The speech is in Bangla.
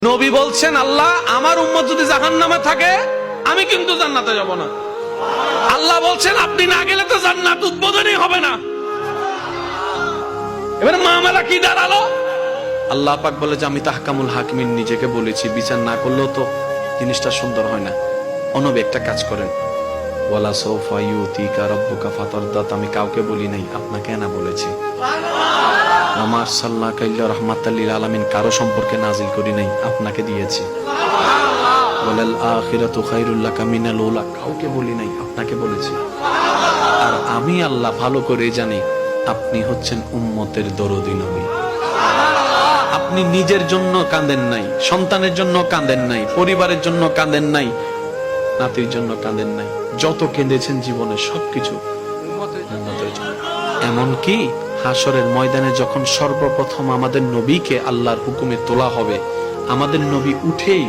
নবী বলছেন, আল্লাহ আমার উম্মত যদি জাহান্নামে থাকে আমি কিন্তু জান্নাতে যাব না। আল্লাহ বলছেন আপনি না গেলে তো জান্নাত উদ্বোধনই হবে না। এবারে মামলা কি দাঁড়ালো? আল্লাহ পাক বলে যে আমি তাহকামুল হাকিমিন নিজেকে বলেছি, বিচার না করলেও তো জিনিসটা সুন্দর হয় না। নবী একটা কাজ করেন, ওয়ালা সাউফা ইউতিকা রাব্বুকা ফাতারদাত, আমি কাউকে বলি নাই, আপনাকে না বলেছি। ওমা আরসালনাকা ইল্লা রাহমাতাল লিল আলামিন, কারো সম্পর্কে নাজিল করি নাই, আপনাকে দিয়েছি। ওয়ালাল আখিরাতু খায়রুল লাকা মিনাল উলা, কাউকে বলি নাই, আপনাকে বলেছি। আর আমি আল্লাহ ভালো করে জানি আপনি হচ্ছেন উম্মতের দরদী নবী। আপনি নিজের জন্য কাঁদেন নাই, সন্তানের জন্য কাঁদেন নাই, পরিবারের জন্য কাঁদেন নাই, নাতির জন্য কাঁদেন নাই, যত কেঁদেছেন জীবনে সবকিছু উম্মতের জন্য। এমনকি হাসরের ময়দানে যখন সর্বপ্রথম আমাদের নবীকে আল্লাহর হুকুমে তোলা হবে, আমাদের নবী উঠেই